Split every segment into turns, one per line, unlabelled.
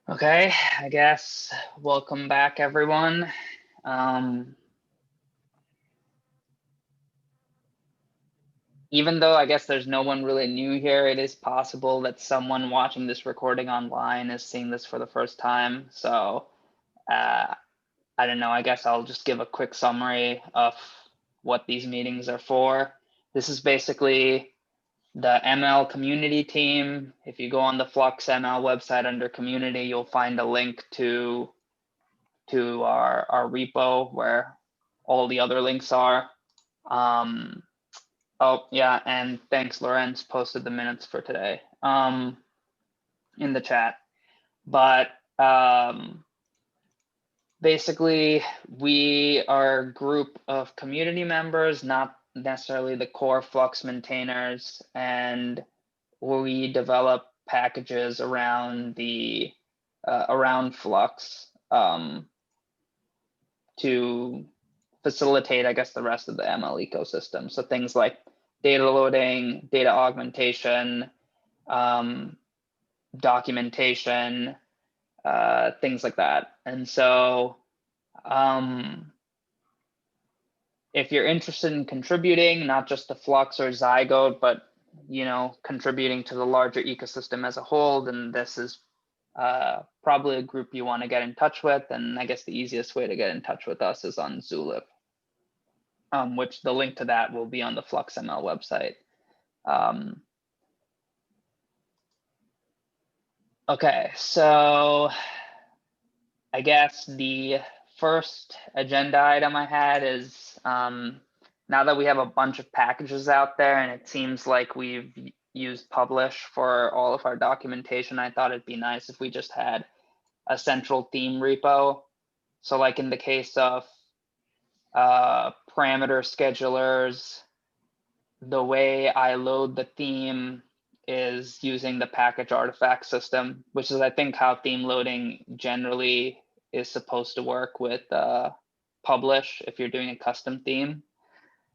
Okay, I guess welcome back, everyone. Even though I guess there's no one really new here, it is possible that someone watching this recording online is seeing this for the first time. So I don't know, I guess I'll just give a quick summary of what these meetings are for. This is basically the ML community team. If you go on the Flux ML website under community, you'll find a link to our repo where all the other links are. Oh yeah, and thanks, Lorenz posted the minutes for today in the chat. But basically, we are a group of community members, not necessarily the core Flux maintainers, and we develop packages around the around Flux to facilitate, I guess, the rest of the ML ecosystem. So things like data loading, data augmentation, documentation, things like that. And so if you're interested in contributing, not just to Flux or Zygote, but contributing to the larger ecosystem as a whole, then this is probably a group you want to get in touch with. And I guess the easiest way to get in touch with us is on Zulip. Which the link to that will be on the FluxML website. Okay, so I guess the first agenda item I had is now that we have a bunch of packages out there and it seems like we've used publish for all of our documentation, I thought it'd be nice if we just had a central theme repo. So like in the case of parameter schedulers, the way I load the theme is using the package artifact system, which is, I think, how theme loading generally is supposed to work with publish if you're doing a custom theme.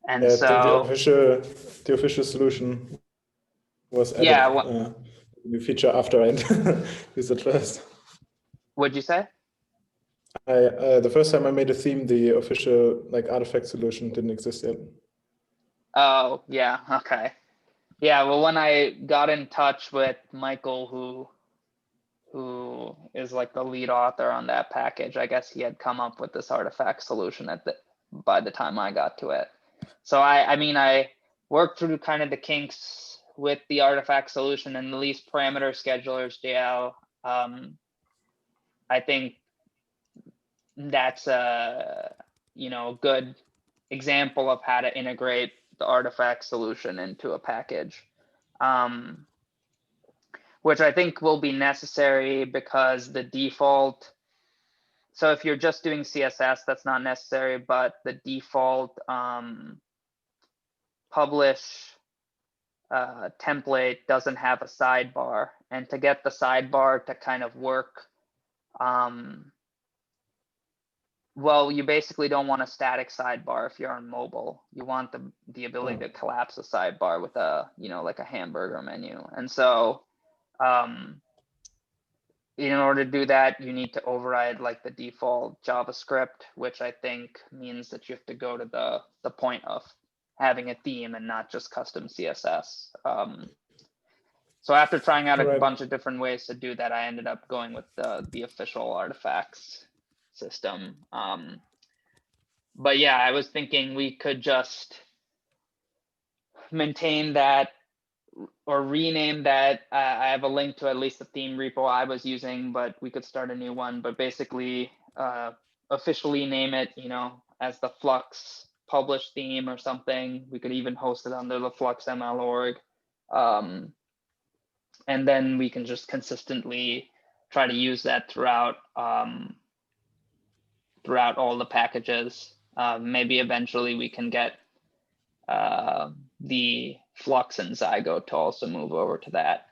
And
yeah,
so
the official solution was added.
Yeah.
New feature after I used it first.
What'd you say?
The first time I made a theme, the official artifact solution didn't exist yet.
Oh, yeah. Okay. Yeah. Well, when I got in touch with Michael, who is like the lead author on that package, I guess he had come up with this artifact solution by the time I got to it. So I mean, I worked through kind of the kinks with the artifact solution and the least parameter schedulers JL. I think that's a good example of how to integrate the artifact solution into a package, which I think will be necessary because the default. So if you're just doing CSS, that's not necessary, but the default publish template doesn't have a sidebar. And to get the sidebar to kind of work, well, you basically don't want a static sidebar if you're on mobile. You want the ability to collapse a sidebar with a, like a hamburger menu. And so in order to do that, you need to override like the default JavaScript, which I think means that you have to go to the point of having a theme and not just custom CSS. So after trying out a bunch of different ways to do that, I ended up going with the official artifacts system. But yeah, I was thinking we could just maintain that or rename that. I have a link to at least the theme repo I was using, but we could start a new one. But basically, officially name it, as the Flux publish theme or something. We could even host it under the Flux ML org. And then we can just consistently try to use that throughout all the packages. Maybe eventually we can get the Flux and Zygote to also move over to that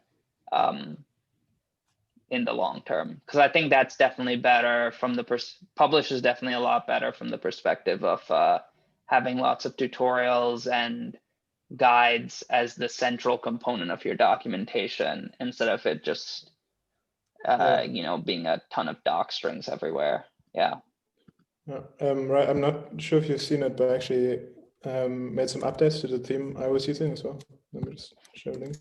in the long term, because I think that's definitely better from the publish is definitely a lot better from the perspective of having lots of tutorials and guides as the central component of your documentation instead of it just you know, being a ton of doc strings everywhere. Yeah.
Yeah. Right. I'm not sure if you've seen it, but I actually made some updates to the theme I was using as well. Let me just show a link.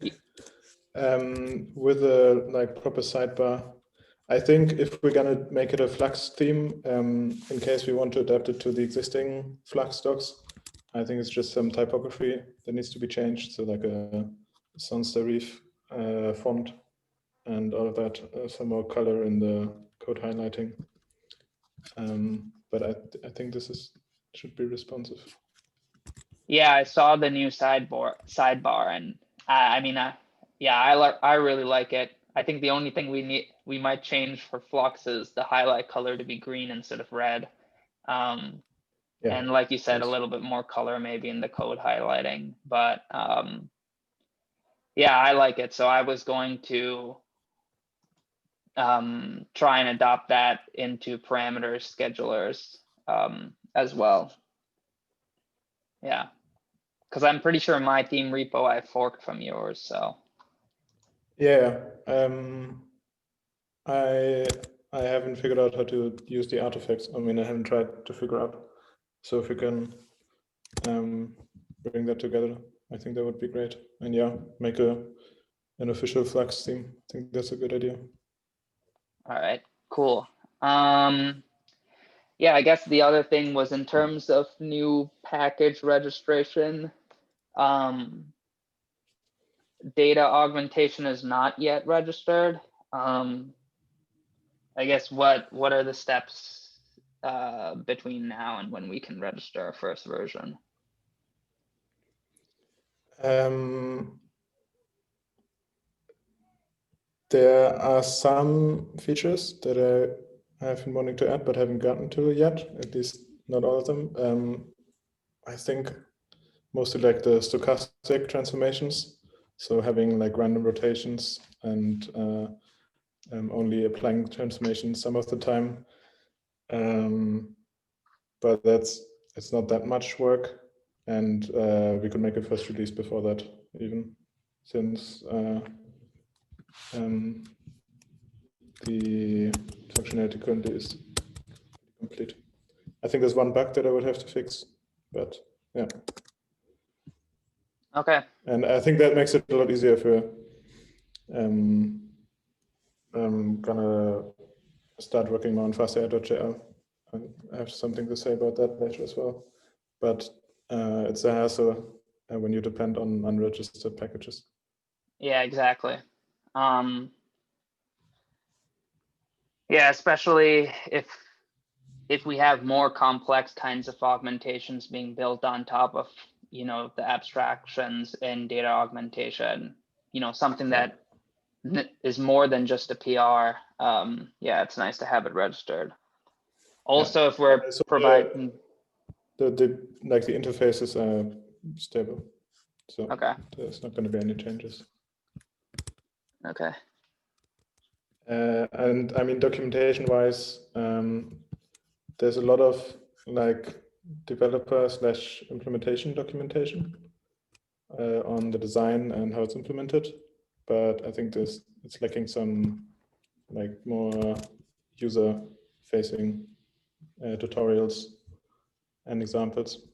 With a like proper sidebar. I think if we're gonna make it a Flux theme, in case we want to adapt it to the existing Flux docs, I think it's just some typography that needs to be changed. So like a sans serif font and all of that, some more color in the code highlighting. But I think this should be responsive.
Yeah, I saw the new sidebar, and I mean, yeah, I really like it. I think the only thing we might change for Flux is the highlight color to be green instead of red.
Yeah,
and like you said,
yes.
a little bit more color maybe in the code highlighting. But yeah, I like it. So I was going to try and adopt that into parameter schedulers as well. Yeah, because I'm pretty sure my theme repo I forked from yours. So
Yeah, I haven't figured out how to use the artifacts. I mean, I haven't tried to figure out. So if we can bring that together, I think that would be great. And yeah, make an official Flux theme. I think that's a good idea.
all right, cool. Yeah, I guess the other thing was in terms of new package registration. Data augmentation is not yet registered. I guess what are the steps between now and when we can register our first version?
There are some features that I have been wanting to add but haven't gotten to yet, at least not all of them. I think mostly like the stochastic transformations. So having like random rotations and only applying transformations some of the time. But it's not that much work. And we could make a first release before that even, since the functionality currently is complete. I think there's one bug that I would have to fix, but yeah.
Okay.
And I think that makes it a lot easier if we're gonna start working more on FastAI.jl. I have something to say about that later as well. But it's a hassle when you depend on unregistered packages.
Yeah, exactly. Yeah, especially if we have more complex kinds of augmentations being built on top of, you know, the abstractions in data augmentation, you know, something that is more than just a PR. Yeah, it's nice to have it registered. Also, if we're
So
providing
the interfaces are stable, so
okay.
there's not going to be any changes.
Okay.
And I mean, documentation wise, there's a lot of like developer / implementation documentation on the design and how it's implemented, but I think it's lacking some like more user facing tutorials and examples.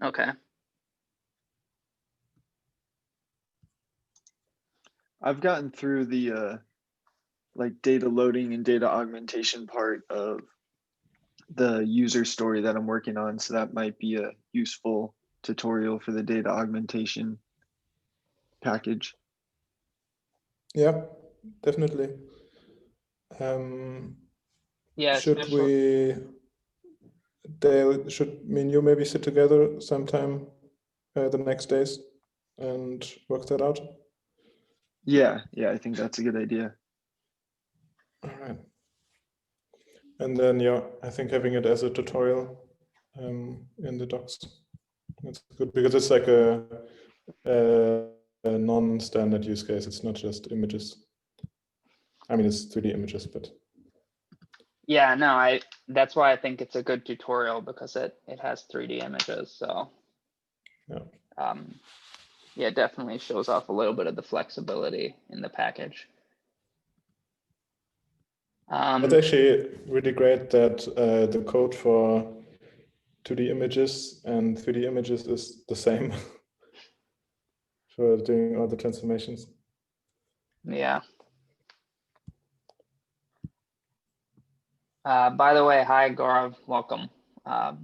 Okay.
I've gotten through the like data loading and data augmentation part of the user story that I'm working on. So that might be a useful tutorial for the data augmentation package.
Yeah, definitely.
Yeah.
Should we? Dale, should me and you maybe sit together sometime the next days and work that out?
Yeah, I think that's a good idea.
All right. And then, yeah, I think having it as a tutorial in the docs, that's good because it's like a non-standard use case. It's not just images. I mean, it's 3D images, but
yeah, no, that's why I think it's a good tutorial, because it has 3D images. So
yeah.
Yeah, definitely shows off a little bit of the flexibility in the package.
It's actually really great that the code for 2D images and 3D images is the same for doing all the transformations.
Yeah. By the way, hi Gaurav, welcome. I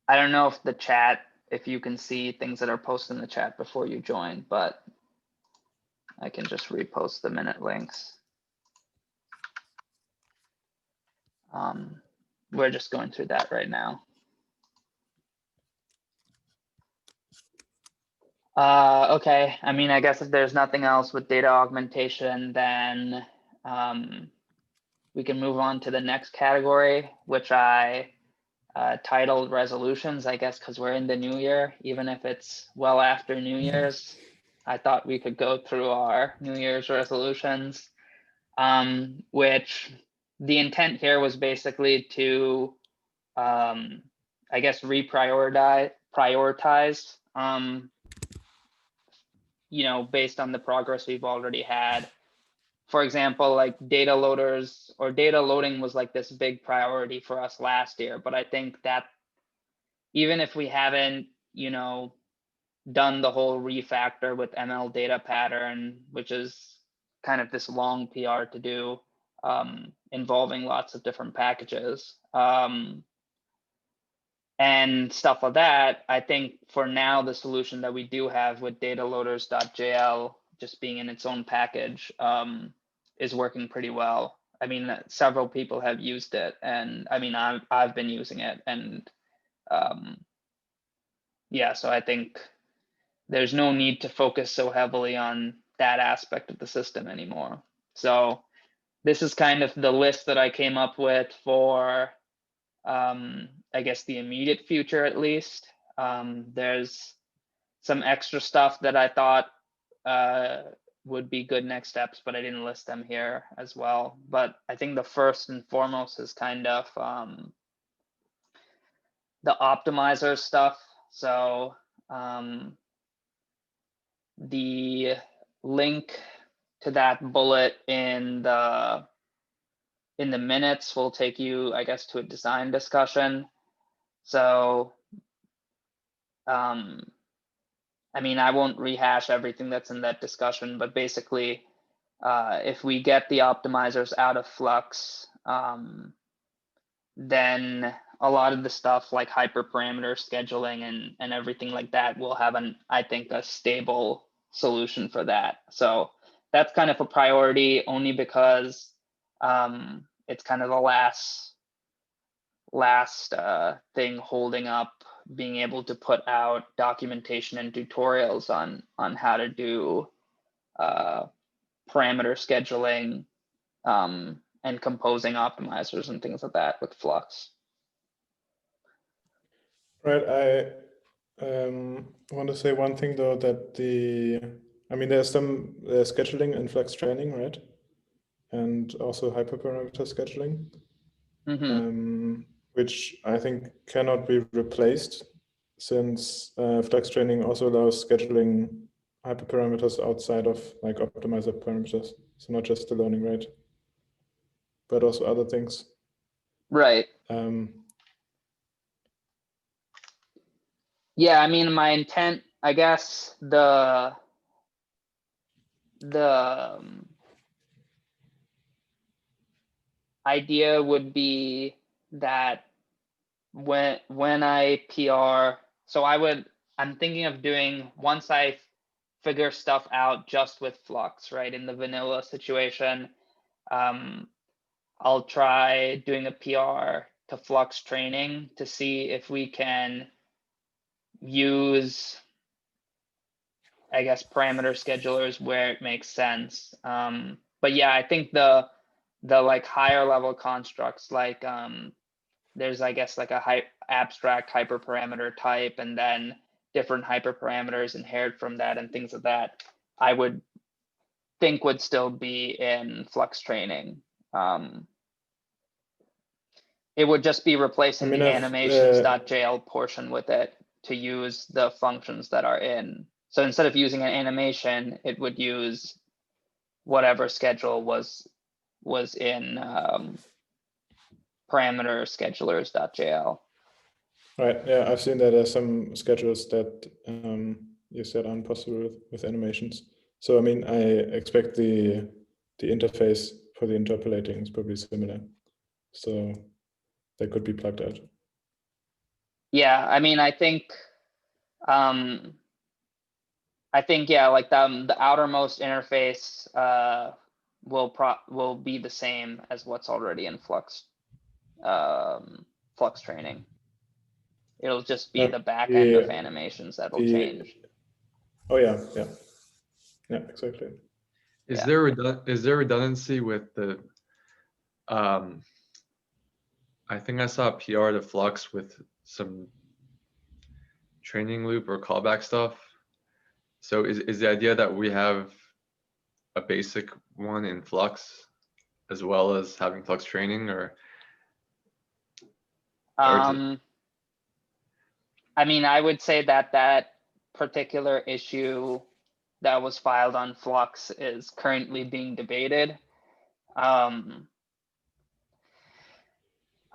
don't know if the chat, if you can see things that are posted in the chat before you join, but I can just repost the minute links. We're just going through that right now. Okay, I mean, I guess if there's nothing else with data augmentation, then we can move on to the next category, which I titled resolutions, I guess, because we're in the new year, even if it's well after New Year's. I thought we could go through our New Year's resolutions, which the intent here was basically to, I guess, prioritize, based on the progress we've already had. For example, like data loaders or data loading was like this big priority for us last year, but I think that even if we haven't, done the whole refactor with ML data pattern, which is kind of this long PR to do, involving lots of different packages, and stuff like that, I think for now, the solution that we do have with dataloaders.jl just being in its own package is working pretty well. I mean, several people have used it, and I mean, I've been using it, and yeah, so I think there's no need to focus so heavily on that aspect of the system anymore. So this is kind of the list that I came up with for, I guess, the immediate future, at least. There's some extra stuff that I thought would be good next steps, but I didn't list them here as well. But I think the first and foremost is kind of the optimizer stuff. So the link to that bullet in the minutes will take you, I guess, to a design discussion. So I mean, I won't rehash everything that's in that discussion, but basically, if we get the optimizers out of Flux, then a lot of the stuff like hyperparameter scheduling and everything like that will have I think, a stable solution for that. So that's kind of a priority only because it's kind of the last thing holding up being able to put out documentation and tutorials on how to do parameter scheduling and composing optimizers and things like that with Flux.
Right. I want to say one thing though, that there's some scheduling in Flux training, right? And also hyperparameter scheduling, which I think cannot be replaced, since Flux training also allows scheduling hyperparameters outside of like optimizer parameters. So not just the learning rate, but also other things.
Right. Yeah, I mean, my intent, I guess, the idea would be that when I PR, so I'm thinking of doing, once I figure stuff out just with Flux, right, in the vanilla situation, I'll try doing a PR to Flux training to see if we can use, I guess, parameter schedulers where it makes sense. But yeah, I think the like higher level constructs, like there's, I guess, like a abstract hyperparameter type, and then different hyperparameters inherit from that and things like that, I would think would still be in Flux training. It would just be replacing the animations.jl portion with it to use the functions that are in. So instead of using an animation, it would use whatever schedule was in parameter schedulers.jl.
Right. Yeah, I've seen that there's some schedules that you said aren't possible with animations. So I mean, I expect the interface for the interpolating is probably similar. So that could be plugged out.
Yeah, I mean, I think yeah, like the outermost interface will be the same as what's already in Flux Flux training. It'll just be the back end of animations that'll change.
Oh yeah, exactly.
Is there redundancy with the I think I saw a PR to Flux with some training loop or callback stuff. So is the idea that we have a basic one in Flux as well as having Flux training, or
I mean, I would say that particular issue that was filed on Flux is currently being debated.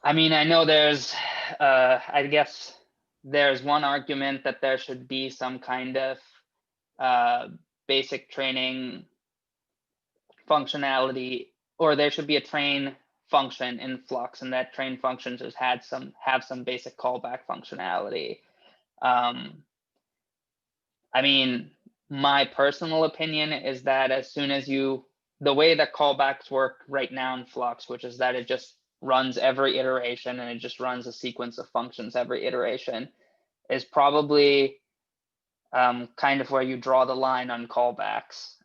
I mean, I know there's, I guess there's one argument that there should be some kind of basic training functionality, or there should be a train function in Flux, and that train function just have some basic callback functionality. I mean, my personal opinion is that as soon as the way that callbacks work right now in Flux, which is that it just runs every iteration and it just runs a sequence of functions every iteration, is probably kind of where you draw the line on callbacks.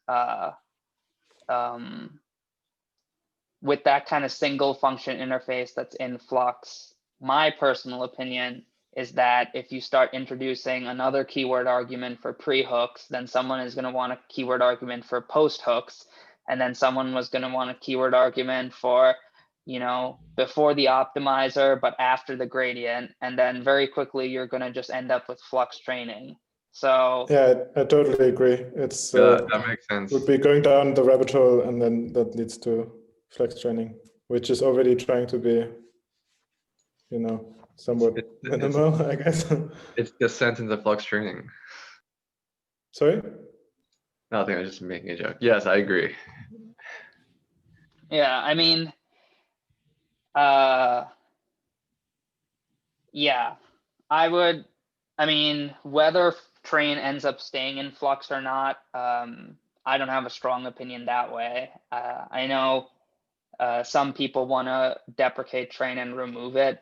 With that kind of single function interface that's in Flux, my personal opinion is that if you start introducing another keyword argument for pre-hooks, then someone is going to want a keyword argument for post-hooks, and then someone was going to want a keyword argument for, you know, before the optimizer but after the gradient, and then very quickly you're going to just end up with Flux training. So
yeah, I totally agree. It's
that makes sense.
Would be going down the rabbit hole, and then that leads to Flux training, which is already trying to be, you know, somewhat minimal, I guess.
It's the sentence of Flux training.
Sorry?
Nothing, I was just making a joke. Yes, I agree.
yeah, I mean, yeah, I mean, whether train ends up staying in Flux or not, I don't have a strong opinion that way. I know some people want to deprecate train and remove it.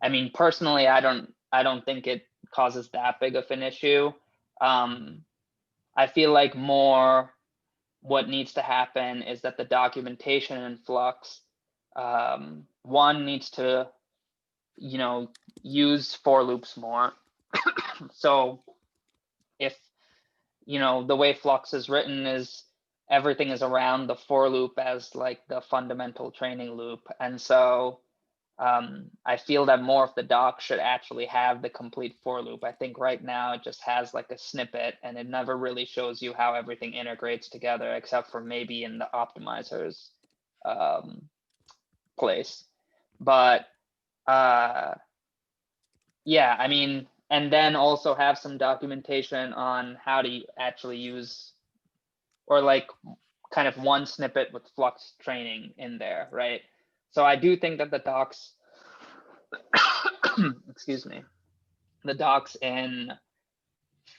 I mean, personally, I don't think it causes that big of an issue. I feel like more what needs to happen is that the documentation in Flux, one, needs to, you know, use for loops more. So if, you know, the way Flux is written is everything is around the for loop as like the fundamental training loop. And so I feel that more of the doc should actually have the complete for loop. I think right now it just has like a snippet and it never really shows you how everything integrates together, except for maybe in the optimizer's place. But yeah, I mean, and then also have some documentation on how to actually use, or like kind of one snippet with Flux training in there, right? So I do think that the docs, excuse me, the docs in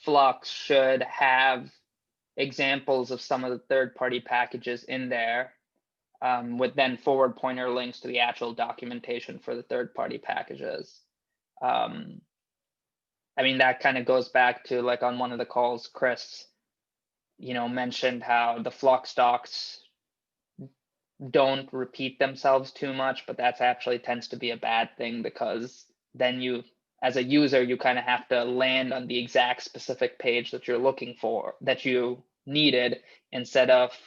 Flux should have examples of some of the third-party packages in there, with then forward pointer links to the actual documentation for the third-party packages. I mean, that kind of goes back to, like, on one of the calls, Chris, you know, mentioned how the Flux docs don't repeat themselves too much, but that's actually tends to be a bad thing, because then you, as a user, you kind of have to land on the exact specific page that you're looking for, that you needed, instead of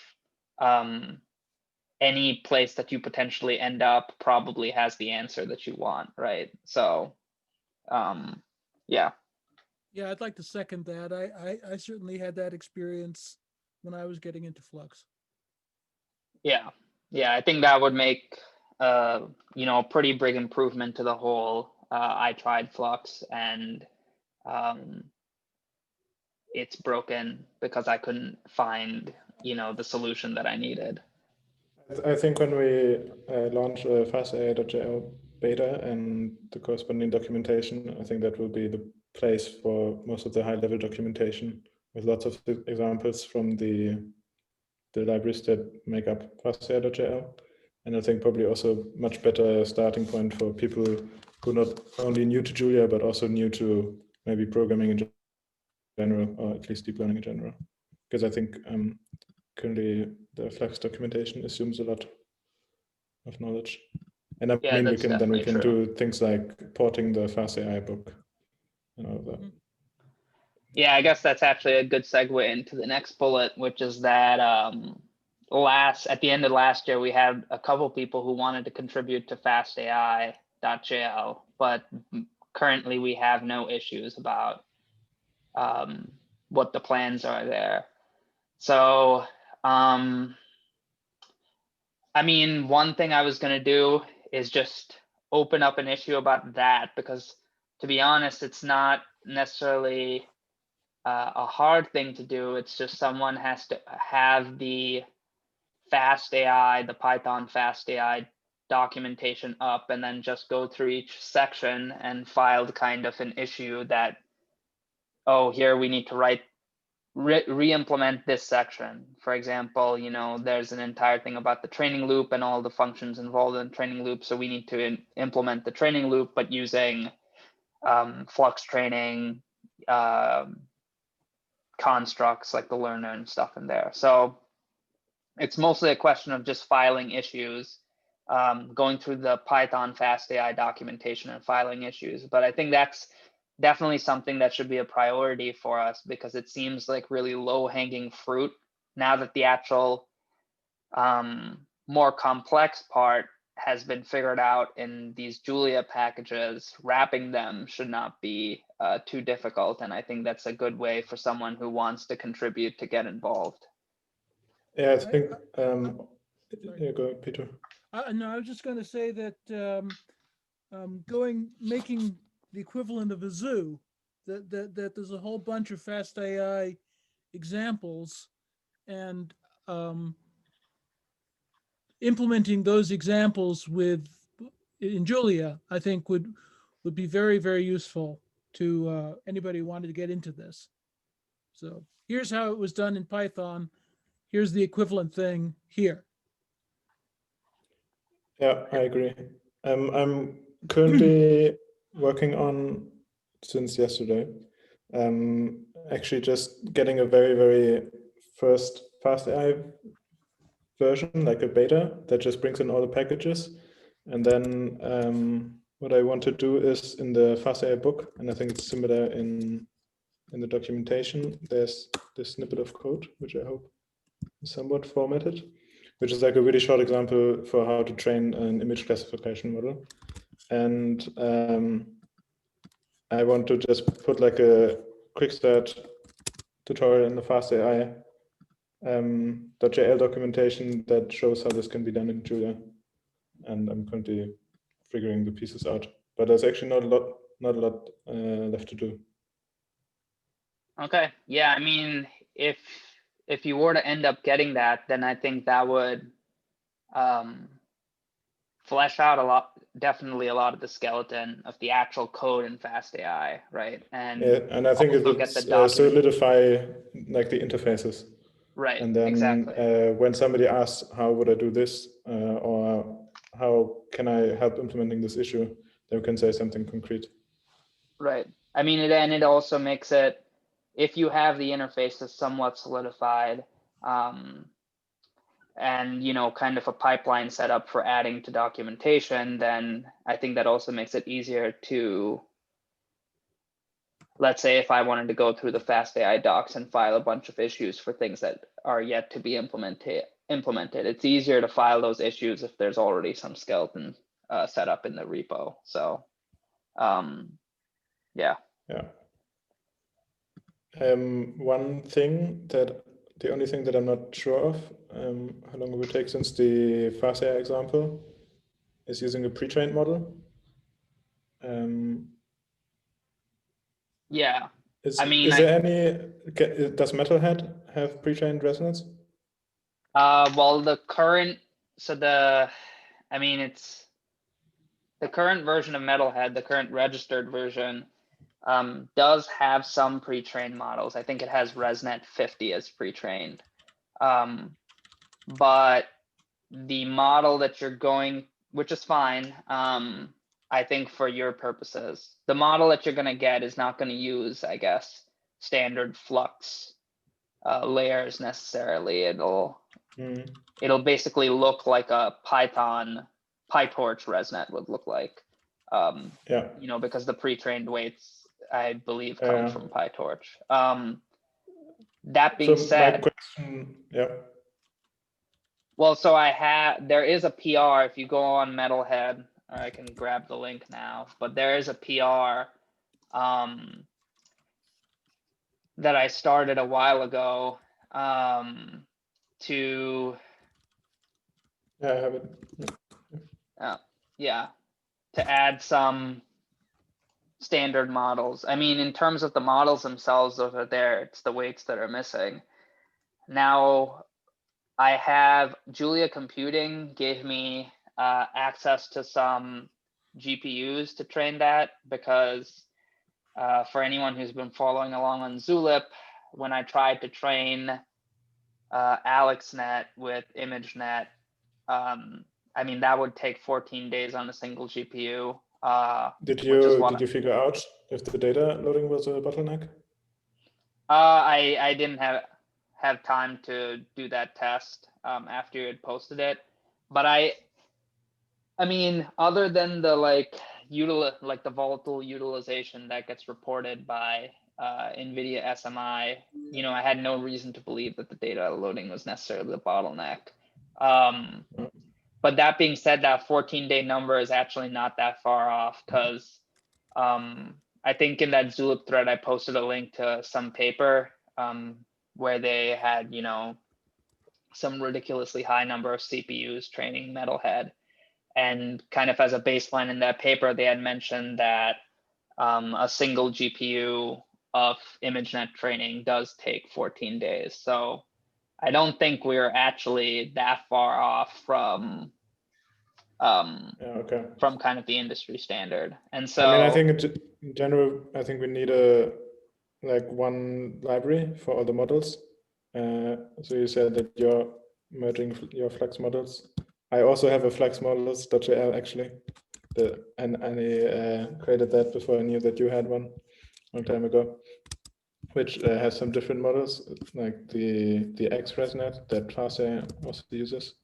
any place that you potentially end up probably has the answer that you want, right? So yeah.
Yeah, I'd like to second that. I certainly had that experience when I was getting into Flux.
Yeah, I think that would make a pretty big improvement to the whole I tried Flux, and it's broken because I couldn't find the solution that I needed.
I think when we launch FastAI.jl beta and the corresponding documentation, I think that will be the place for most of the high-level documentation with lots of examples from the libraries that make up FastAI.jl. And I think probably also much better starting point for people who are not only new to Julia, but also new to maybe programming in general, or at least deep learning in general. Because I think currently the Flux documentation assumes a lot of knowledge. And I mean, we can do things like porting the FastAI book and all of that.
Yeah, I guess that's actually a good segue into the next bullet, which is that at the end of last year, we had a couple people who wanted to contribute to FastAI.jl, but currently we have no issues about what the plans are there. So, I mean, one thing I was going to do is just open up an issue about that, because to be honest, it's not necessarily a hard thing to do. It's just someone has to have the FastAI, the Python FastAI documentation up, and then just go through each section and file kind of an issue that, oh, here we need to re-implement this section. For example, there's an entire thing about the training loop and all the functions involved in the training loop. So we need to implement the training loop, but using Flux training constructs like the learner and stuff in there. So it's mostly a question of just filing issues, going through the Python FastAI documentation and filing issues. But I think that's definitely something that should be a priority for us, because it seems like really low-hanging fruit now that the actual more complex part has been figured out in these Julia packages. Wrapping them should not be too difficult, and I think that's a good way for someone who wants to contribute to get involved.
Yeah, I think. Yeah, go ahead, Peter.
No, I was just going to say that making the equivalent of a zoo, that there's a whole bunch of FastAI examples, and implementing those examples in Julia, I think would be very, very useful to anybody who wanted to get into this. So here's how it was done in Python. Here's the equivalent thing here.
Yeah, I agree. I'm currently working on, since yesterday, actually just getting a very, very first FastAI version, like a beta that just brings in all the packages. And then what I want to do is in the FastAI book, and I think it's similar in the documentation, there's this snippet of code, which I hope is somewhat formatted, which is like a really short example for how to train an image classification model. And I want to just put like a quick start tutorial in the FastAI .jl documentation that shows how this can be done in Julia. And I'm currently figuring the pieces out, but there's actually not a lot left to do.
Okay, yeah, I mean, if you were to end up getting that, then I think that would flesh out definitely a lot of the skeleton of the actual code in FastAI, right? And
yeah, and I think it would solidify like the interfaces.
Right.
And then
exactly.
When somebody asks, how would I do this, or how can I help implementing this issue, they can say something concrete.
Right. I mean, it also makes it, if you have the interfaces somewhat solidified, and kind of a pipeline set up for adding to documentation, then I think that also makes it easier to, let's say if I wanted to go through the FastAI docs and file a bunch of issues for things that are yet to be implemented, it's easier to file those issues if there's already some skeleton set up in the repo. So yeah.
One thing that the only thing that I'm not sure of, how long it would take, since the FastAI example is using a pre-trained model.
Yeah.
Is,
I mean,
is there any, does Metalhead have pre-trained resonance?
well, the current, I mean, it's the current version of Metalhead, the current registered version, does have some pre-trained models. I think it has ResNet 50 as pre-trained. But the model that you're going, which is fine, I think for your purposes, the model that you're going to get is not going to use, I guess, standard flux layers necessarily. It'll basically look like a Python PyTorch ResNet would look like.
Yeah.
You know, because the pre-trained weights, I believe, come from PyTorch. That being said,
my question, yeah.
well, so there is a PR if you go on Metalhead, or I can grab the link now, but there is a PR that I started a while ago to
Yeah, I have it.
Yeah, to add some standard models. I mean, in terms of the models themselves, those are there. It's the weights that are missing. Now, I have Julia Computing gave me access to some GPUs to train that, because for anyone who's been following along on Zulip, when I tried to train AlexNet with ImageNet, I mean, that would take 14 days on a single GPU.
Did you figure out if the data loading was a bottleneck?
I didn't have time to do that test after you had posted it, but I mean, other than the the volatile utilization that gets reported by NVIDIA SMI, you know, I had no reason to believe that the data loading was necessarily the bottleneck. But that being said, that 14-day number is actually not that far off, because I think in that Zulip thread, I posted a link to some paper where they had, you know, some ridiculously high number of CPUs training Metalhead. And kind of as a baseline in that paper, they had mentioned that a single GPU of ImageNet training does take 14 days. So I don't think we're actually that far off from from kind of the industry standard. And so
I mean, I think in general, I think we need one library for all the models. So you said that you're merging your Flux models. I also have a Flux models.jl actually, and I created that before I knew that you had one a long time ago, which has some different models, like the XResNet that FastAI also uses.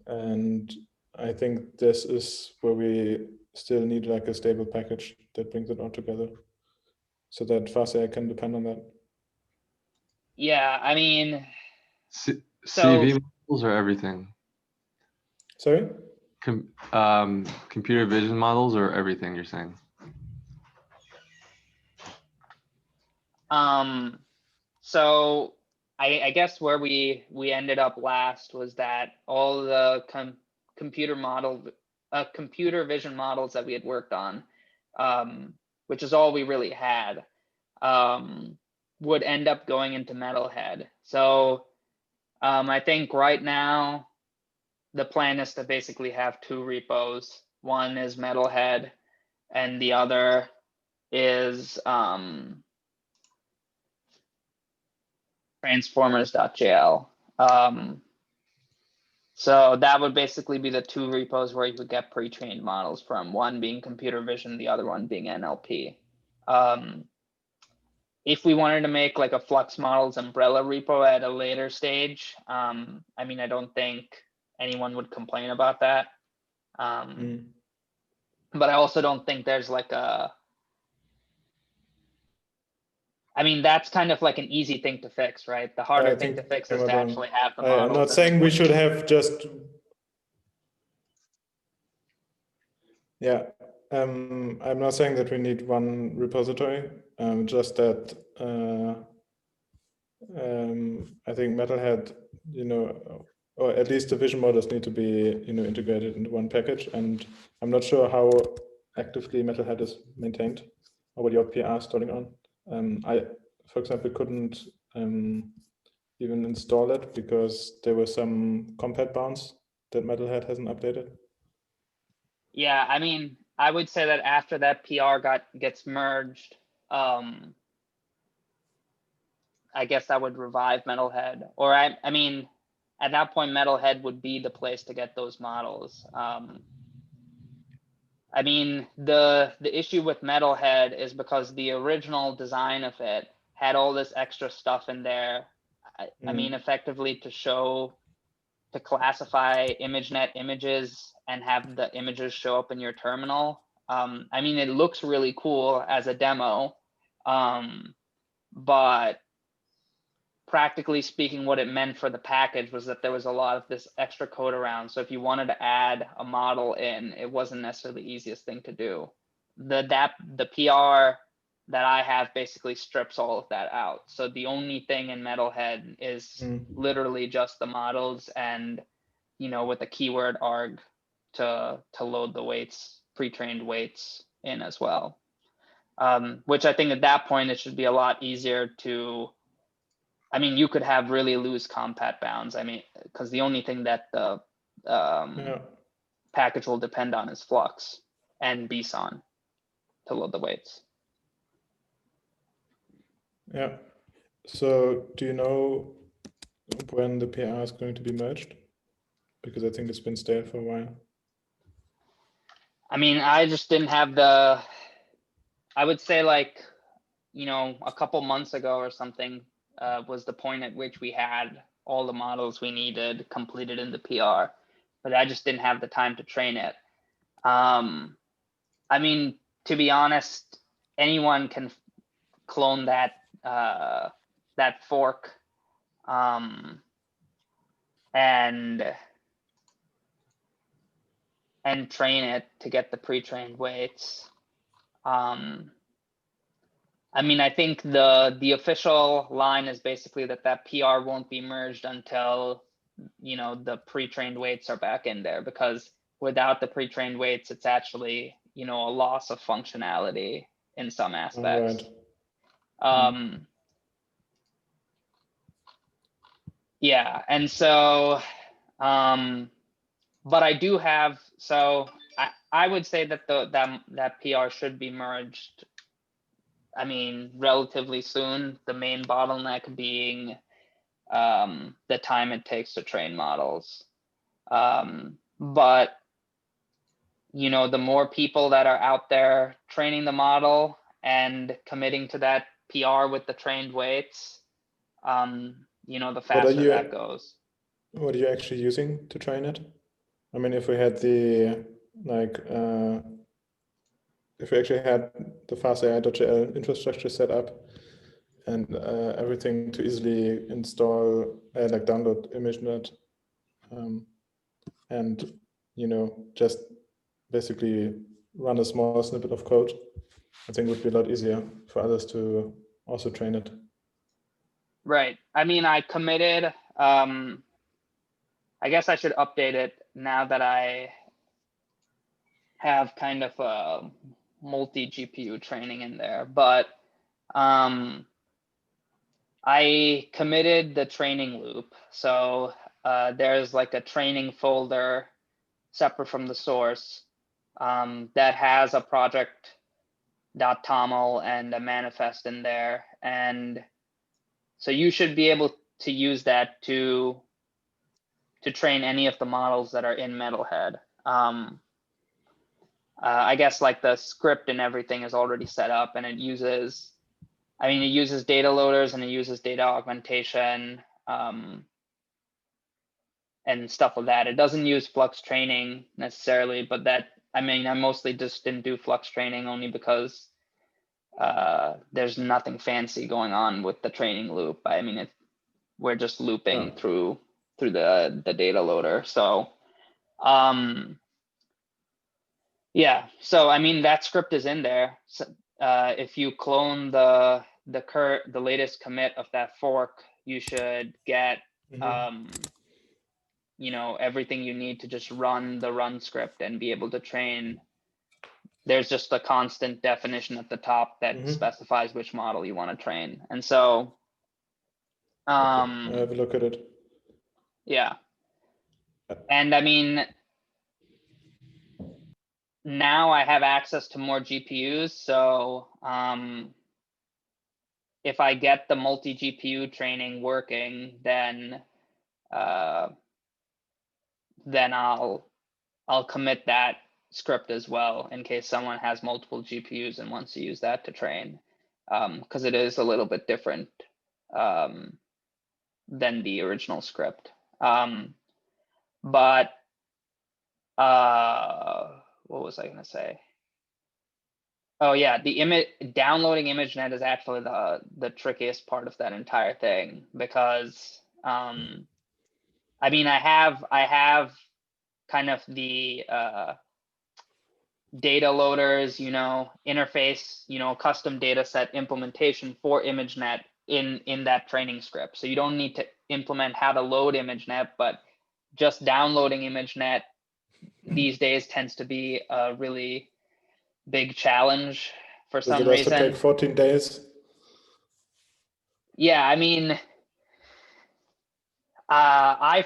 And I think this is where we still need like a stable package that brings it all together, so that FastAI can depend on that.
Yeah, I mean,
CV models or everything?
Sorry?
Computer vision models or everything you're saying?
So I guess where we ended up last was that all the computer vision models that we had worked on, which is all we really had, would end up going into Metalhead. So I think right now the plan is to basically have two repos. One is Metalhead and the other is transformers.jl. So that would basically be the two repos where you would get pre-trained models from, one being computer vision, the other one being NLP. If we wanted to make like a Flux models umbrella repo at a later stage, I mean, I don't think anyone would complain about that. But I also don't think there's like I mean, that's kind of like an easy thing to fix, right? The harder thing to fix is to actually have the models.
I'm not saying we should have just, I'm not saying that we need one repository, just that I think Metalhead, or at least the vision models need to be, integrated into one package. And I'm not sure how actively Metalhead is maintained or what your PR is starting on. I, for example, couldn't even install it because there were some compat bounds that Metalhead hasn't updated.
Yeah, I mean, I would say that after that PR gets merged, I guess I would revive Metalhead, or I mean, at that point, Metalhead would be the place to get those models. I mean, the issue with Metalhead is because the original design of it had all this extra stuff in there. I mean, effectively to classify ImageNet images and have the images show up in your terminal. I mean, it looks really cool as a demo, but practically speaking, what it meant for the package was that there was a lot of this extra code around. So if you wanted to add a model in, it wasn't necessarily the easiest thing to do. The PR that I have basically strips all of that out. So the only thing in Metalhead is literally just the models and, with a keyword arg to load the weights, pre-trained weights in as well. Which I think at that point, it should be a lot easier to, I mean, you could have really loose compat bounds. I mean, because the only thing that the package will depend on is Flux and BSON to load the weights.
Yeah. So do you know when the PR is going to be merged? Because I think it's been stale for a while.
I mean, I just didn't have I would say like, a couple months ago or something was the point at which we had all the models we needed completed in the PR, but I just didn't have the time to train it. I mean, to be honest, anyone can clone that fork and train it to get the pre-trained weights. I mean, I think the official line is basically that PR won't be merged until, the pre-trained weights are back in there, because without the pre-trained weights, it's actually, a loss of functionality in some aspects.
Right.
Yeah, and so, but I do have, so I would say that that PR should be merged, I mean, relatively soon. The main bottleneck being the time it takes to train models. But, the more people that are out there training the model and committing to that PR with the trained weights, the faster that goes.
What are you actually using to train it? I mean, if we had the, if we actually had the FastAI.jl infrastructure set up and everything to easily install, download ImageNet, and, just basically run a small snippet of code, I think it would be a lot easier for others to also train it.
Right. I mean, I committed, I guess I should update it now that I have kind of a multi-GPU training in there, but I committed the training loop. So there's like a training folder separate from the source that has a project.toml and a manifest in there. And so you should be able to use that to train any of the models that are in Metalhead. I guess like the script and everything is already set up, and it uses data loaders and it uses data augmentation and stuff like that. It doesn't use Flux training necessarily, but I mostly just didn't do Flux training only because there's nothing fancy going on with the training loop. I mean, we're just looping through the data loader. So yeah, so I mean, that script is in there. So, if you clone the the latest commit of that fork, you should get you know, everything you need to just run the run script and be able to train. There's just a constant definition at the top that specifies which model you want to train. And so
I have a look at it.
yeah. And I mean, now I have access to more GPUs. So if I get the multi-GPU training working, then I'll commit that script as well in case someone has multiple GPUs and wants to use that to train, because it is a little bit different than the original script. But what was I going to say? Oh yeah, the downloading ImageNet is actually the trickiest part of that entire thing, because I mean, I have kind of the data loaders, you know, interface, you know, custom data set implementation for ImageNet in that training script. So you don't need to implement how to load ImageNet, but just downloading ImageNet these days tends to be a really big challenge for some
Does it also
reason.
take 14 days?
Yeah, I mean, I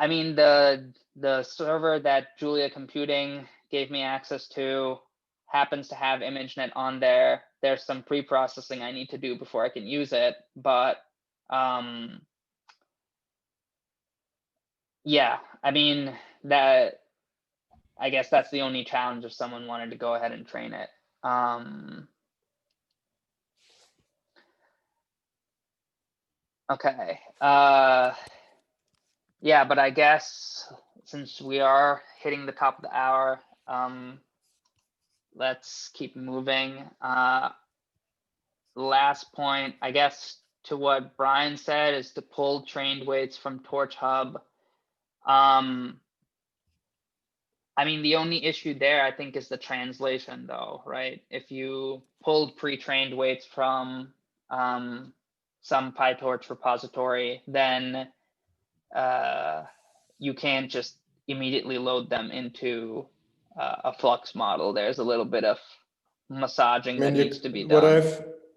mean, the server that Julia Computing gave me access to happens to have ImageNet on there. There's some pre-processing I need to do before I can use it, but yeah, I mean, I guess that's the only challenge if someone wanted to go ahead and train it. Okay. Yeah, but I guess since we are hitting the top of the hour, let's keep moving. Last point, I guess, to what Brian said, is to pull trained weights from Torch Hub. I mean, the only issue there, I think, is the translation, though, right? If you pulled pre-trained weights from some PyTorch repository, then you can't just immediately load them into a Flux model. There's a little bit of massaging that needs to be done.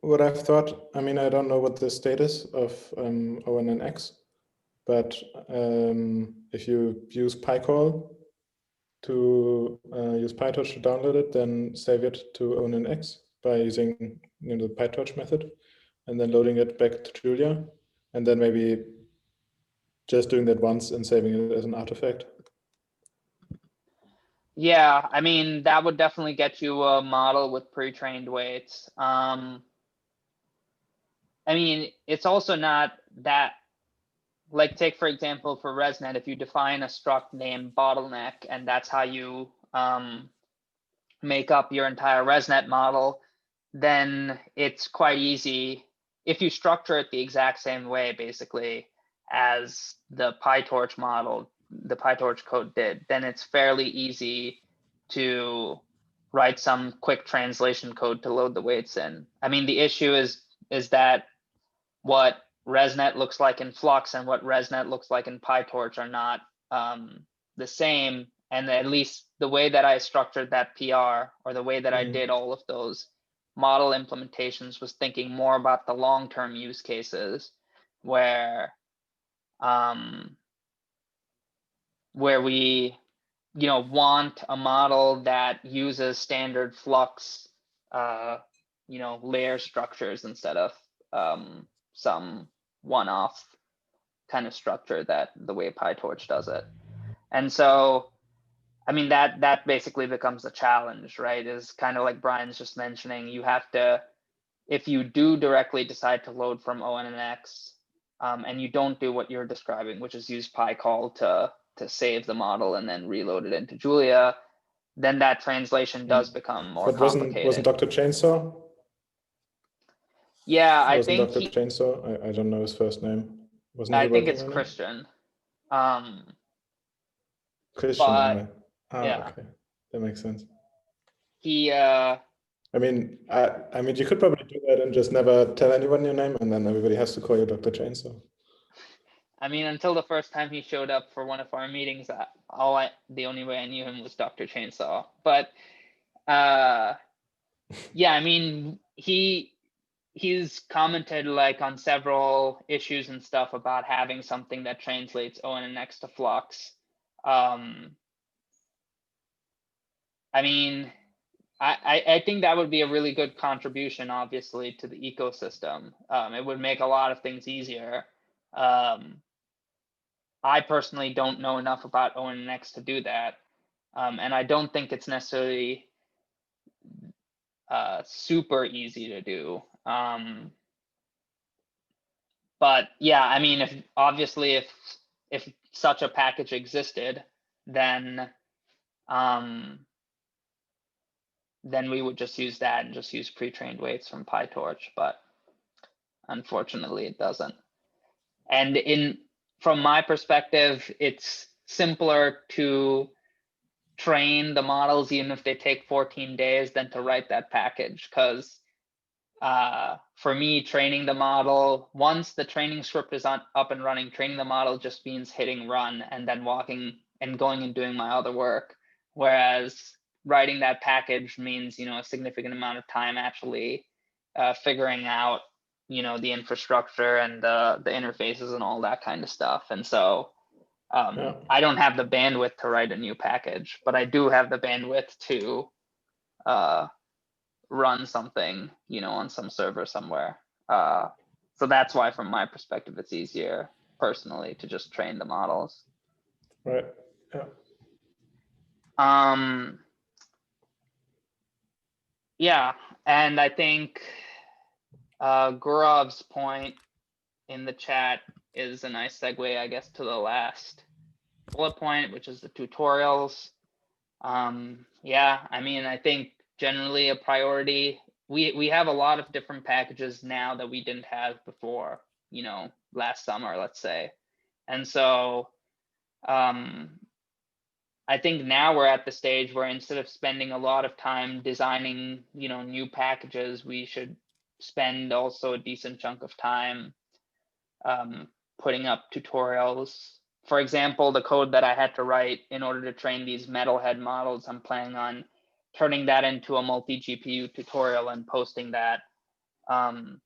What I've thought, I mean, I don't know what the status of ONNX, but if you use PyCall to use PyTorch to download it, then save it to ONNX by using, you know, the PyTorch method, and then loading it back to Julia, and then maybe just doing that once and saving it as an artifact.
Yeah, I mean, that would definitely get you a model with pre-trained weights. I mean, it's also not that, like, take for example for ResNet, if you define a struct named bottleneck and that's how you make up your entire ResNet model, then it's quite easy. If you structure it the exact same way, basically, as the PyTorch model, the PyTorch code did, then it's fairly easy to write some quick translation code to load the weights in. I mean, the issue is that what ResNet looks like in Flux and what ResNet looks like in PyTorch are not the same. And at least the way that I structured that PR, or the way that I did all of those model implementations, was thinking more about the long-term use cases where we, you know, want a model that uses standard Flux, you know, layer structures instead of some one-off kind of structure that the way PyTorch does it. And so, I mean, that basically becomes a challenge, right? Is kind of like Brian's just mentioning, you have to, if you do directly decide to load from ONNX, and you don't do what you're describing, which is use PyCall to save the model and then reload it into Julia, then that translation does become more complicated.
Wasn't Dr. Chainsaw?
Yeah, I
wasn't
think
Dr. Chainsaw? I don't know his first name. Wasn't
I
he
think
working
it's
on it?
Christian.
Christian.
But,
Ah,
yeah.
okay, that makes sense.
He
I mean, you could probably do that and just never tell anyone your name, and then everybody has to call you Dr. Chainsaw.
I mean, until the first time he showed up for one of our meetings, the only way I knew him was Dr. Chainsaw. But yeah, I mean, he's commented like on several issues and stuff about having something that translates ONNX to Flux. I mean, I think that would be a really good contribution, obviously, to the ecosystem. It would make a lot of things easier. I personally don't know enough about ONNX to do that. And I don't think it's necessarily super easy to do. But yeah, I mean, if such a package existed, then we would just use that and just use pre-trained weights from PyTorch. But unfortunately, it doesn't. And from my perspective, it's simpler to train the models, even if they take 14 days, than to write that package. Because for me, training the model, once the training script is up and running, training the model just means hitting run and then walking and going and doing my other work. Whereas writing that package means, a significant amount of time actually figuring out, the infrastructure and the interfaces and all that kind of stuff. And so I don't have the bandwidth to write a new package, but I do have the bandwidth to run something, on some server somewhere. So that's why, from my perspective, it's easier personally to just train the models.
Right. Yeah.
Yeah, and I think Gaurav's point in the chat is a nice segue, I guess, to the last bullet point, which is the tutorials. Yeah, I mean, I think generally a priority. We have a lot of different packages now that we didn't have before, last summer, let's say. And so I think now we're at the stage where instead of spending a lot of time designing, new packages, we should spend also a decent chunk of time putting up tutorials. For example, the code that I had to write in order to train these metalhead models, I'm planning on turning that into a multi-GPU tutorial and posting that, on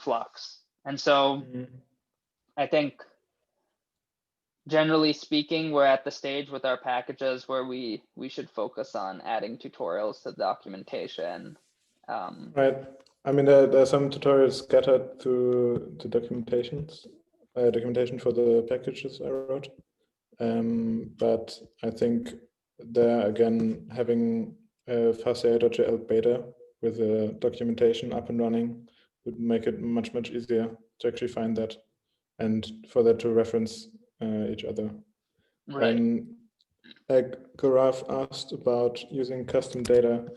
Flux. And so I think, generally speaking, we're at the stage with our packages where we should focus on adding tutorials to the documentation.
Right. I mean, there are some tutorials scattered to documentation for the packages I wrote. But I think there, again, having FastAI.jl beta with the documentation up and running would make it much, much easier to actually find that and for that to reference each other.
Right.
Like Gaurav asked about using custom data.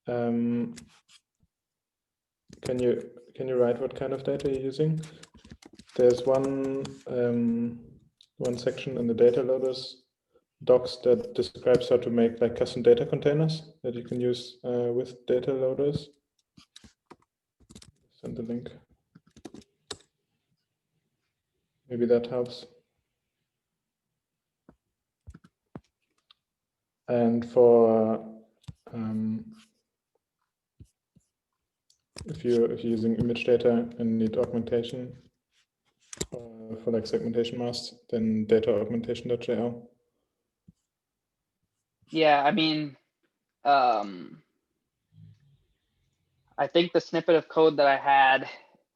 Can you write what kind of data you're using? There's one section in the data loaders docs that describes how to make like custom data containers that you can use with data loaders. Send the link. Maybe that helps. And for if you're using image data and need augmentation for like segmentation masks, then data augmentation.jl.
Yeah, I mean, I think the snippet of code that I had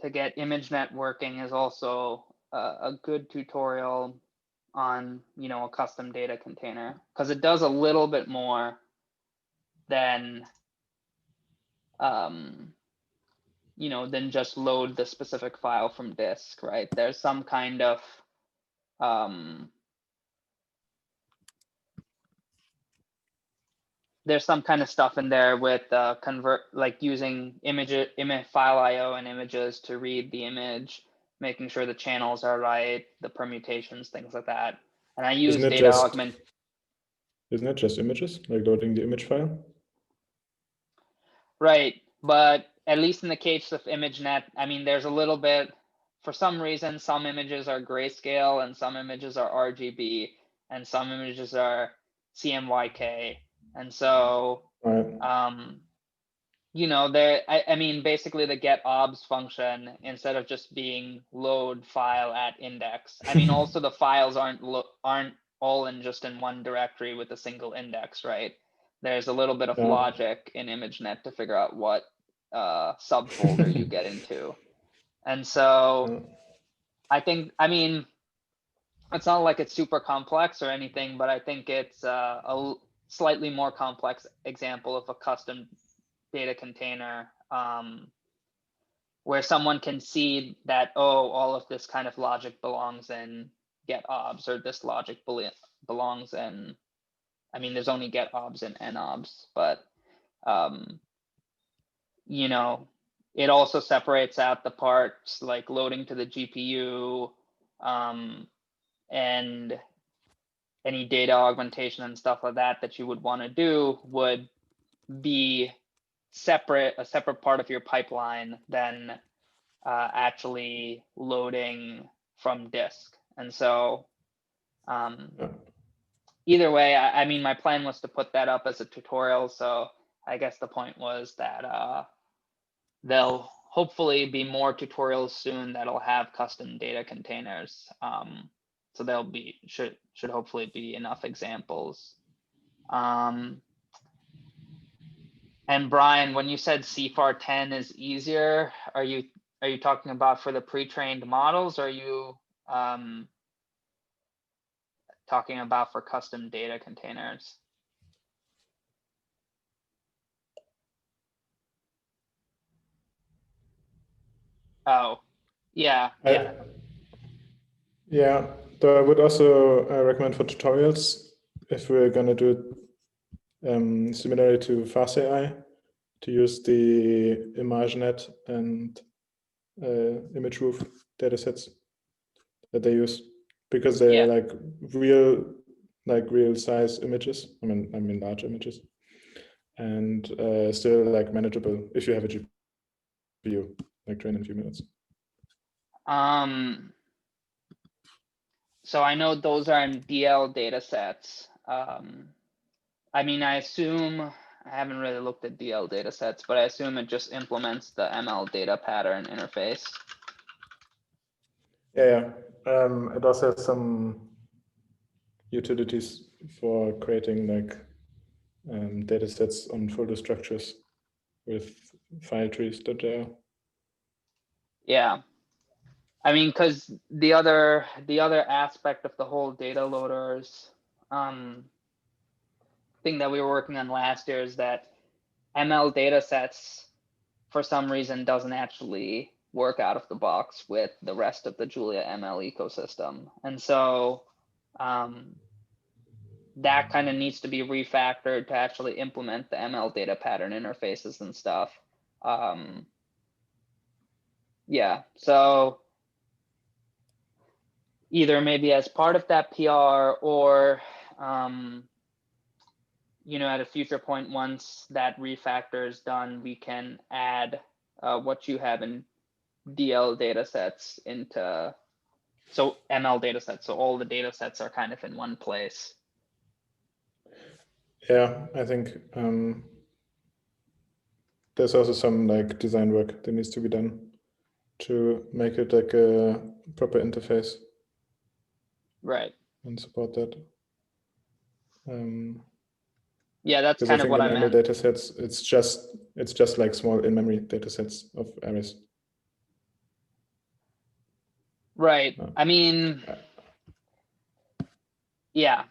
to get ImageNet working is also a good tutorial on, a custom data container, because it does a little bit more than, than just load the specific file from disk, right? There's some kind of, stuff in there with using image file IO and images to read the image, making sure the channels are right, the permutations, things like that. And I use data augment.
Isn't it just images, like loading the image file?
Right, but at least in the case of ImageNet, I mean, there's a little bit, for some reason, some images are grayscale and some images are RGB and some images are CMYK. And so,
Right.
you know, there, I mean, basically the get obs function, instead of just being load file at index, I mean, also the files aren't all in just in one directory with a single index, right? There's a little bit of
Yeah.
logic in ImageNet to figure out what subfolder you get into. And so
Yeah.
I think, I mean, it's not like it's super complex or anything, but I think it's a slightly more complex example of a custom data container, where someone can see that, oh, all of this kind of logic belongs in get obs, or this logic belongs in, I mean, there's only get obs and n obs, but you know, it also separates out the parts like loading to the GPU, and any data augmentation and stuff like that that you would want to do would be a separate part of your pipeline than actually loading from disk. And so either way, I mean, my plan was to put that up as a tutorial. So I guess the point was that there'll hopefully be more tutorials soon that'll have custom data containers. So there'll be, should hopefully be enough examples. And Brian, when you said CFAR 10 is easier, are you talking about for the pre-trained models, or are you talking about for custom data containers? Oh, yeah, yeah.
Yeah, though I would also recommend for tutorials, if we're gonna do it similarly to FastAI, to use the ImageNet and ImageRoof datasets that they use, because they're like real size images. I mean large images, and still like manageable if you have a GPU, like train in a few minutes.
So I know those are in DL data sets. I mean, I assume, I haven't really looked at DL data sets, but I assume it just implements the ML data pattern interface.
Yeah. It also has some utilities for creating like data sets on folder structures with file trees.jl.
Yeah. I mean, because the other aspect of the whole data loaders thing that we were working on last year is that ML data sets, for some reason, doesn't actually work out of the box with the rest of the Julia ML ecosystem. And so that kind of needs to be refactored to actually implement the ML data pattern interfaces and stuff. Yeah, so either maybe as part of that PR, or you know, at a future point, once that refactor is done, we can add what you have in DL data sets into, so ML data sets, so all the data sets are kind of in one place.
Yeah, I think there's also some like design work that needs to be done to make it like a proper interface.
Right.
And support that.
Yeah, that's
because
kind
I
of
think
what
in
I
ML
meant.
datasets, it's just like small in-memory datasets of arrays.
Right. I mean, yeah,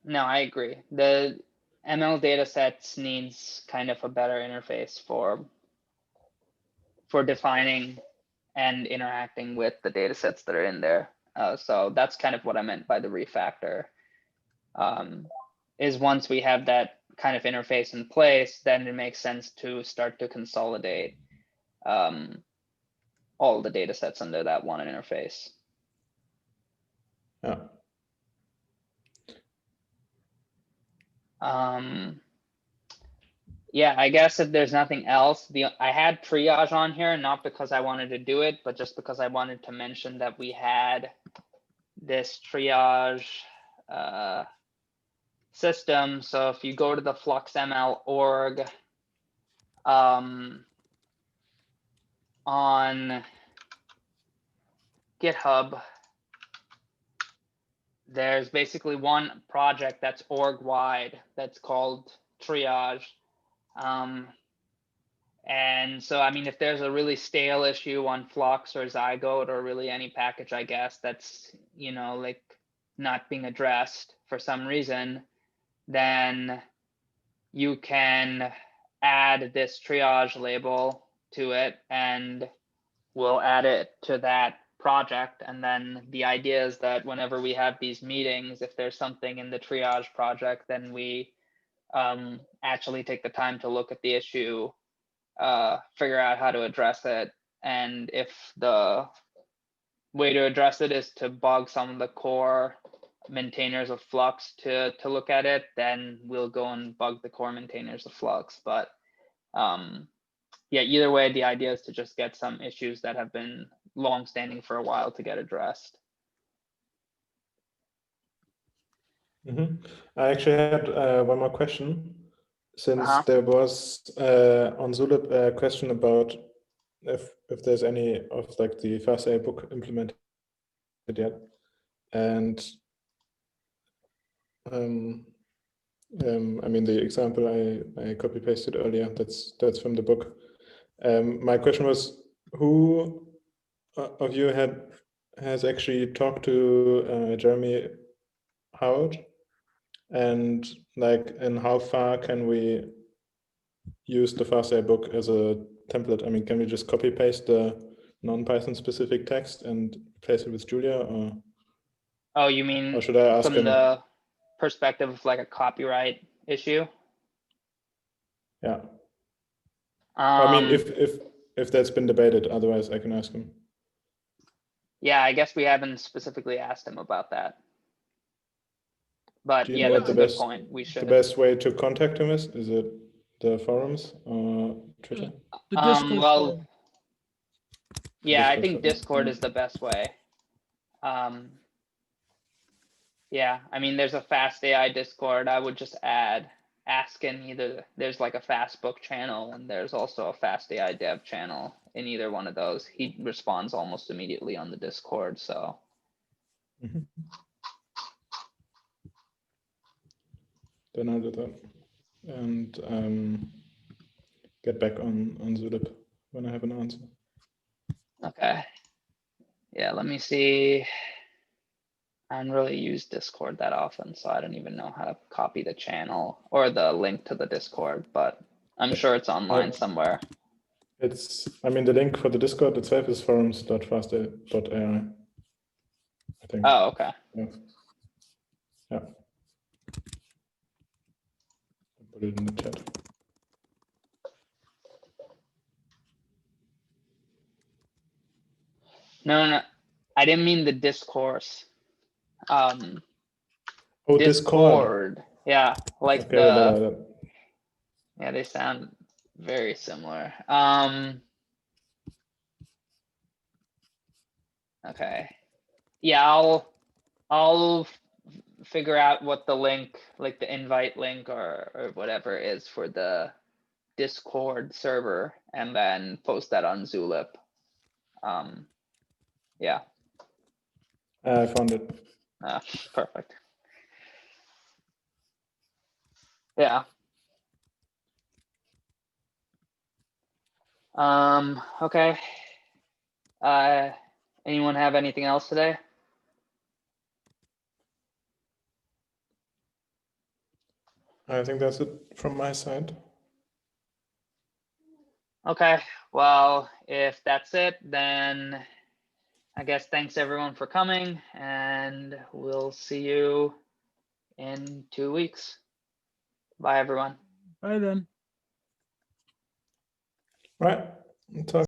no, I agree. The ML datasets needs kind of a better interface for defining and interacting with the datasets that are in there. So that's kind of what I meant by the refactor. Is once we have that kind of interface in place, then it makes sense to start to consolidate all the datasets under that one interface.
Yeah.
Yeah, I guess if there's nothing else, I had triage on here, not because I wanted to do it, but just because I wanted to mention that we had this triage system. So if you go to the FluxML org on GitHub, there's basically one project that's org-wide that's called triage. And so, I mean, if there's a really stale issue on Flux or Zygote or really any package, I guess, that's, you know, like not being addressed for some reason, then you can add this triage label to it and we'll add it to that project. And then the idea is that whenever we have these meetings, if there's something in the triage project, then we actually take the time to look at the issue, figure out how to address it. And if the way to address it is to bug some of the core maintainers of Flux to look at it, then we'll go and bug the core maintainers of Flux. But yeah, either way, the idea is to just get some issues that have been long-standing for a while to get addressed.
I actually had one more question, since there was on Zulip a question about if there's any of like the FastAI book implemented yet, and I mean the example I copy pasted earlier, that's from the book. My question was, who of you has actually talked to Jeremy Howard, and like, and how far can we use the FastAI book as a template? I mean, can we just copy paste the non-Python specific text and replace it with Julia, or?
Oh, you mean
Or should I ask
from
him?
the perspective of like a copyright issue?
Yeah. I mean, if that's been debated, otherwise I can ask him.
Yeah, I guess we haven't specifically asked him about that. But
Do you
yeah,
know what
that's a good point. We
the
should.
best way to contact him is? Is it the forums or Twitter?
The Discord
Well,
forum.
yeah, I
Discord
think
forum.
Discord is the best way. Yeah, I mean, there's a FastAI Discord. I would just ask in either, there's like a Fastbook channel and there's also a FastAI dev channel. In either one of those, he responds almost immediately on the Discord. So
Then I'll do that and get back on Zulip when I have an answer.
okay, yeah, let me see. I don't really use Discord that often, so I don't even know how to copy the channel or the link to the Discord, but I'm sure it's online somewhere.
I mean, the link for the Discord itself is forums.fastai.ai, I think.
Oh, okay.
Yeah. I'll put it in the chat.
No, I didn't mean the discourse.
Oh, Discord.
Discord. Yeah, like
okay,
yeah, they sound very similar. Okay. Yeah, I'll figure out what the link, like the invite link or whatever is for the Discord server, and then post that on Zulip. Yeah.
I found it.
Perfect. Yeah. Okay. Anyone have anything else today?
I think that's it from my side.
Okay, well, if that's it, then I guess thanks everyone for coming, and we'll see you in 2 weeks. Bye, everyone.
Bye then.
Right. Talk